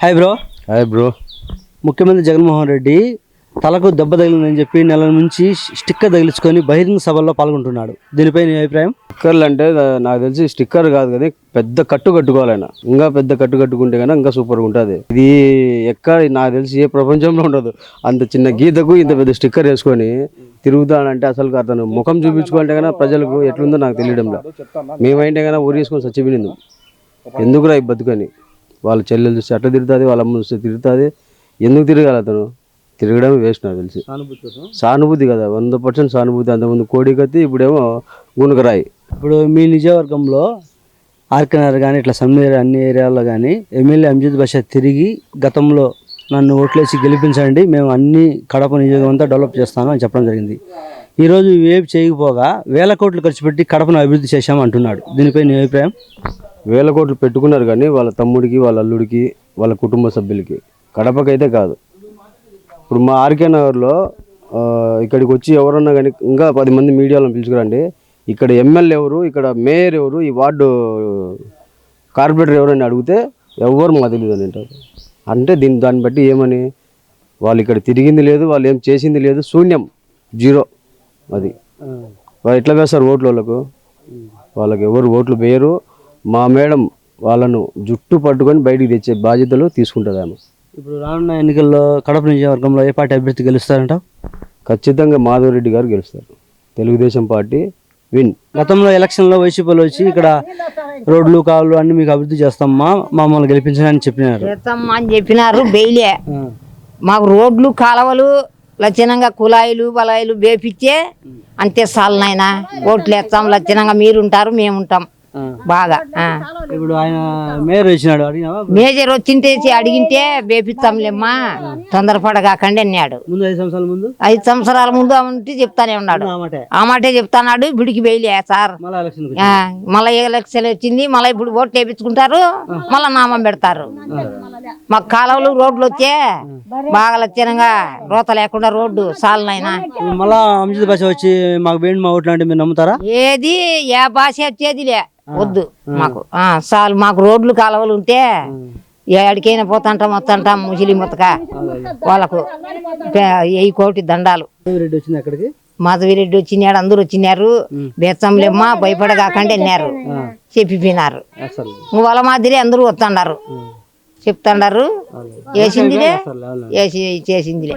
Hi bro. Hi bro. ముఖ్యమంత్రి జగన్మోహన్ రెడ్డి తలకు దెబ్బ తగిలిందని చెప్పి నెల నుంచి స్టిక్కర్ తగిలించుకొని బహిరంగ సభల్లో పాల్గొంటున్నాడు. దీనిపై నీ అభిప్రాయం? స్టిక్కర్లు అంటే నాకు తెలిసి స్టిక్కర్ కాదు కానీ పెద్ద కట్టు కట్టుకోవాలైనా, ఇంకా పెద్ద కట్టు కట్టుకుంటే కన్నా ఇంకా సూపర్గా ఉంటుంది. ఇది ఎక్కడ నాకు తెలిసి ఏ ప్రపంచంలో ఉండదు. అంత చిన్న గీతకు ఇంత పెద్ద స్టిక్కర్ వేసుకొని తిరుగుతానంటే అసలు అతను ముఖం చూపించుకుంటే కన్నా ప్రజలకు ఎట్లుందో నాకు తెలియడంలా. మేమైంటే కన్నా ఊరేసుకొని చచ్చిపోయింది. ఎందుకురా ఈ బతుకని వాళ్ళ చెల్లెలు చూస్తే అట్లా తిరుగుతుంది, వాళ్ళ అమ్మ చూస్తే తిరుగుతుంది. ఎందుకు తిరగాలి? అతను తిరగడమే వేస్ట్ నాకు తెలిసి. సానుభూతి కదా, 100% సానుభూతి. అంతకుముందు కోడికత్తి, ఇప్పుడేమో గుణకరాయి. ఇప్పుడు మీ నియోజకవర్గంలో ఆర్కెనగర్ కానీ ఇట్లా సమ్మెర్ అన్ని ఏరియాల్లో కానీ ఎమ్మెల్యే అంజద్ బాషా తిరిగి గతంలో నన్ను ఓట్లేసి గెలిపించండి, మేము అన్ని కడప నియోజకవర్గం అంతా డెవలప్ చేస్తాను అని చెప్పడం జరిగింది. ఈరోజు ఇవేవి చేయకపోగా 1000 కోట్లు ఖర్చు పెట్టి కడపను అభివృద్ధి చేశామంటున్నాడు. దీనిపై నీ అభిప్రాయం? 1000 కోట్లు పెట్టుకున్నారు కానీ వాళ్ళ తమ్ముడికి, వాళ్ళ అల్లుడికి, వాళ్ళ కుటుంబ సభ్యులకి, కడపకైతే కాదు. ఇప్పుడు మా ఆర్కే నగర్లో ఇక్కడికి వచ్చి ఎవరన్నా కానీ ఇంకా 10 మంది మీడియాలో పిలుచుకురండి, ఇక్కడ ఎమ్మెల్యే ఎవరు, ఇక్కడ మేయర్ ఎవరు, ఈ వార్డు కార్పొరేటర్ ఎవరని అడిగితే ఎవరు మాకు తెలియదు అని అంటారు. అంటే దాన్ని బట్టి ఏమని, వాళ్ళు ఇక్కడ తిరిగింది లేదు, వాళ్ళు ఏం చేసింది లేదు, శూన్యం, జీరో. అది వాళ్ళు ఎట్లా వేస్తారు ఓట్లు? వాళ్ళకి ఎవరు ఓట్లు వేయరు. మా మేడం వాళ్ళను జుట్టు పట్టుకొని బయటికి తెచ్చే బాధ్యతలు తీసుకుంటుంది ఆమె. ఇప్పుడు రానున్న ఎన్నికల్లో కడప నియోజకవర్గంలో ఏ పార్టీ అభ్యర్థి గెలుస్తారంట? ఖచ్చితంగా మాధవరెడ్డి గారు గెలుస్తారు. Telugu Desam party win. గతంలో ఎలక్షన్లో వైసీపీలో వచ్చి ఇక్కడ రోడ్లు కాలువలు అన్ని మీకు అభివృద్ధి చేస్తామా, మమ్మల్ని గెలిపించని చెప్పినారు. అని చెప్పినారు. బెయిలే మాకు రోడ్లు కాలువలు లక్షణంగా కుళాయిలు బలాయిలు వేపిచ్చే అంతే చాలు నాయన. ఓట్లు వేస్తాం, లక్షణంగా మీరు ఉంటారు, మేము ఉంటాం బాగా. ఇప్పుడు ఆయన మేయర్ వచ్చినాడు, అడిగినావా? మేజర్ వచ్చింటే అడిగింటే వేపిస్తాంలేమ్మా, తొందరపడగాకండి అన్నాడు. ముందు 5 సంవత్సరాల ముందు 5 సంవత్సరాల ముందు అంటే చెప్తానే ఉన్నాడు. ఆ మాటే చెప్తాన్నాడు. బిడికి బెయిలే సార్. మళ్ళీ ఎలక్షన్ వచ్చింది, మళ్ళీ ఇప్పుడు ఓట్లు వేయించుకుంటారు, మళ్ళీ నామం పెడతారు. మాకు కాలువలు రోడ్లు వచ్చే బాగా లక్షణంగా రోత లేకుండా రోడ్డు చాలనైనా. మళ్ళా అంజద్ బాషా వచ్చి మాకు వేయండి మా ఓట్లు అంటే మీరు నమ్ముతారా? ఏది ఏ భాష వచ్చేదిలే వద్దు మాకు. చాలు మాకు రోడ్లు కాలువలు ఉంటే ఎక్కడికైనా పోతాంటాం వస్తాంటాం. ముస్లిం ముతక వాళ్ళకు 1000 కోటి దండాలు. మాధవిరెడ్డి వచ్చినాడు, అందరూ వచ్చినారు. బేచ్చంలేమ్మా భయపడగాకండి అన్నారు, చెప్పిపోయినారు. వాళ్ళ మాదిరి అందరూ వస్తాండారు, చెప్తాండారు. వేసిందిలే చేసిందిలే.